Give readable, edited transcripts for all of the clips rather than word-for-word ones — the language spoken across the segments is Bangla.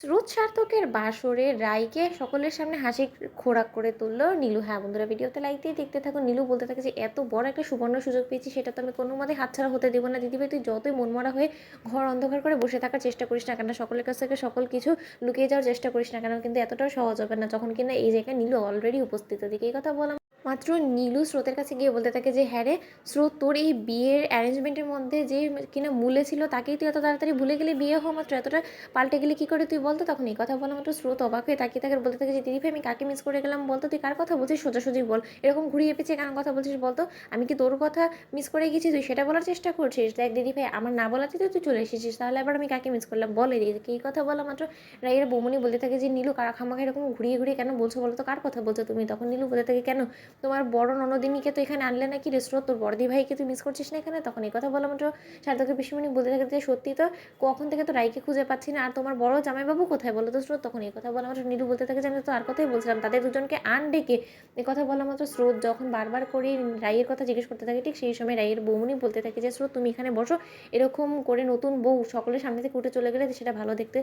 স্রোত সার্থকের বাসরে রাইকে সকলের সামনে হাসি খোরাক করে তুললো নীলু। হ্যাঁ বন্ধুরা, ভিডিওতে লাইক দিয়ে দেখতে থাকো। নীলু বলতে থাকে যে এত বড় একটা সুবর্ণ সুযোগ পেয়েছি, সেটা তো আমি কোনো মতে হাতছাড়া হতে দেবো না। দিদিভাই তুই যতই মনমরা হয়ে ঘর অন্ধকার করে বসে থাকার চেষ্টা করিস না কেন, সকলের কাছ থেকে সকল কিছু লুকিয়ে যাওয়ার চেষ্টা করিস না কেন, কিন্তু এতটাও সহজ হবে না যখন কিনা এই জায়গায় নীলু অলরেডি উপস্থিত। ওদিকে এই কথা বলা মাত্র নীলু স্রোতের কাছে গিয়ে বলতে থাকে যে হ্যাঁ রে স্রোত, তোর এই বিয়ের অ্যারেঞ্জমেন্টের মধ্যে যে কিনা মূলে ছিল তাকেই তুই এত তাড়াতাড়ি ভুলে গেলে, বিয়ে হওয়া মাত্র এতটা পাল্টে গেলে কি করে তুই বলতো। তখন এই কথা বলা মাত্র স্রোত অবাক হয়ে তাকিয়ে থাকে, বলতে থাকে যে দিদিভাই আমি কাকে মিস করে গেলাম বলতো, তুই কার কথা বলছিস, সোজাসুজি বল, এরকম ঘুরিয়ে পেঁচিয়ে কেন কথা বলছিস বলতো, আমি কি তোর কথা মিস করে গেছি তুই সেটা বলার চেষ্টা করছিস। দেখ দিদিভাই, আমার না বলাতে তুই চলে এসেছিস, তাহলে আবার আমি কাকে মিস করলাম বলে দিদিকে। এই কথা বলা মাত্র রাইয়ের বৌমনি বলতে থাকে যে নীলু কারা খামাখা এরকম ঘুরিয়ে ঘুরিয়ে কেন বলছো বলো তো, কার কথা বলছো তুমি। তখন নীলু বলতে থাকে কেন, তোমার বড় ননদিনীকে তো এখানে আনলে নাকি রে স্রোত, তোর বড়দি ভাইকে তুই মিস করছিস না এখানে। তখন এই কথা বলা মাত্র সার্থকের পিসিমণি বলতে থাকে যে সত্যি তো, কখন থেকে তো রাইকে খুঁজে পাচ্ছি না, আর তোমার বড় জামাইবাবু কোথায় বলো তো স্রোত। তখন এই কথা বলা মাত্র নীলু বলতে থাকে যে আমি তো আর কথাই বলছিলাম, তাদের দুজনকে আন ডেকে। এই কথা বলা মাত্র স্রোত যখন বারবার করে রাইয়ের কথা জিজ্ঞেস করতে থাকে, ঠিক সেই সময় রাইয়ের বৌমনি বলতে থাকে যে স্রোত তুমি এখানে বসো, এরকম করে নতুন বউ সকলের সামনে থেকে উঠে চলে গেলে সেটা ভালো দেখতে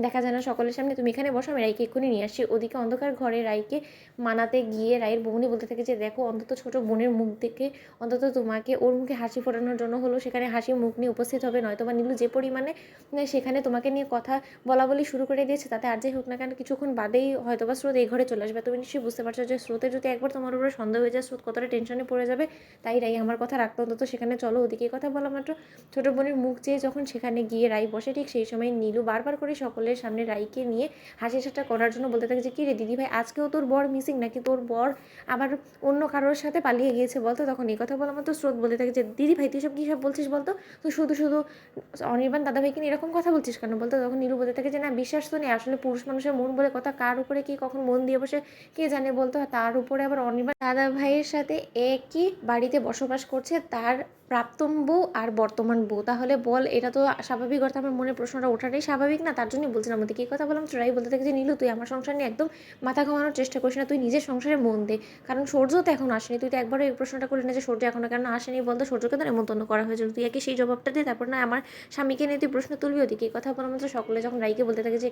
দেখা যায় না সকলের সামনে, তুমি এখানে বসো, আমি রাইকে এক্ষুনি নিয়ে আসছি। ওদিকে অন্ধকার ঘরে রাইকে মানাতে গিয়ে রায়ের বৌমনি বলতে থাকে যে দেখো অন্তত ছোট বোনের মুখ দেখে অন্তত তোমাকে ওর মুখে হাসি ফোটানোর জন্য হলো সেখানে হাসি মুখ নিয়ে উপস্থিত হবে, নয়তো বা নীলু যে পরিমাণে সেখানে তোমাকে নিয়ে কথা বলা বলি শুরু করে দিয়েছে, তাতে আর যাই হোক না কেন কিছুক্ষণ বাদেই হয়তো বা স্রোত এই ঘরে চলে আসবে। তুমি নিশ্চয়ই বুঝতে পারছো যে স্রোতের যদি একবার তোমার উপরে সন্দেহ হয়ে যায় স্রোত কতটা টেনশনে পড়ে যাবে। তাই রাই আমার কথা রাখতো, অন্তত সেখানে চলো। ওদিকে কথা বলা মাত্র ছোটো বোনের মুখ চেয়ে যখন সেখানে গিয়ে রাই বসে, ঠিক সেই সময় নীলু বারবার করে সকলের সামনে রাইকে নিয়ে হাসি ঠাট্টা করার জন্য বলতে থাকে যে কী রে দিদিভাই, আজকেও তোর বর মিসিং নাকি, তোর বর আবার অন্য কারোর সাথে পালিয়ে গিয়েছে বলতো। তখন এই কথা বলা মাত্র স্রোত বলতে থাকে যে দিদিভাই তুই সব কী সব বলছিস বলতো, তুই শুধু শুধু অনির্বাণ দাদাভাইকে নিয়ে এরকম কথা বলছিস কেন বলতো। তখন নীলু বলতে থাকে যে না বিশ্বাস তো নেই, আসলে পুরুষ মানুষের মন বলে কথা, কার উপরে কি কখন মন দিয়ে বসে কে জানে বলতো। তার উপরে আবার অনির্বাণ দাদাভাইয়ের সাথে একই বাড়িতে বসবাস করছে তার প্রাক্তন বউ আর বর্তমান বউ, তাহলে বল এটা তো স্বাভাবিক অর্থে আমার মনে প্রশ্নটা ওঠাটাই স্বাভাবিক না, তার জন্যই বলছিলাম। ওদিকে কী কথা বললাম রাই বলতে থাকে যে নীলু তুই আমার সংসার নিয়ে একদম মাথা ঘামানোর চেষ্টা করিস না, তুই নিজের সংসারে মন দে, কারণ সূর্য তো এখন আসেনি। তুই তো একবারও এই প্রশ্নটা করলি না যে সূর্য এখনো কেন আসেনি বলতো, সূর্যকে তো নেমন্তন্ন করা হয়েছিল, তুই একে সেই জবাবটা দিয়ে তারপর না আমার স্বামীকে নিয়ে তুই প্রশ্ন তুলবি। ওদিকে কথা বলার মতো সকলে যখন রাইকে বলতে থাকে যে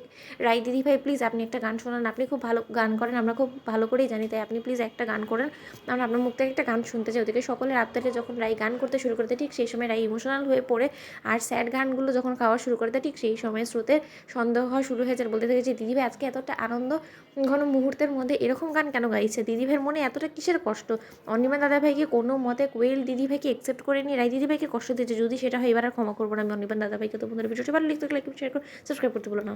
রাই দিদি ভাই প্লিজ আপনি একটা গান শোনান, আপনি খুব ভালো গান করেন, আমরা খুব ভালো করেই জানি, তাই আপনি প্লিজ একটা গান করেন, আমরা আপনার মুখ থেকে একটা গান শুনতে চাই। ওদিকে সকলের আবদারে যখন রাই গান করতে শুরু করতে, ঠিক সেই সময় রাই ইমোশনাল হয়ে পড়ে আর স্যাড গানগুলো যখন খাওয়া শুরু করতে, ঠিক সেই সময় স্রোতের সন্দেহ হওয়া শুরু হয়েছে। বলতে থাকে যে দিদিভাই আজকে এতটা আনন্দ ঘন মুহূর্তের মধ্যে এরকম গান কেন গাইছে, দিদিভাইয়ের মনে এতটা কিসের কষ্ট, অনিমা দাদাভাইকে কোনো মতে কোয়েল দিদিভাইকে অ্যাকসেপ্ট করে নিয়ে রাই দিদিভাইকে কষ্ট দিয়েছে, যদি সেটা হয় এবার আর ক্ষমা করবো না আমি অনির্বাণ দাদাভাইকে। তো বন্ধুরা ভিডিওটি ভালো লিখতে লাইক শেয়ার করে সাবস্ক্রাইব করতে বলো না।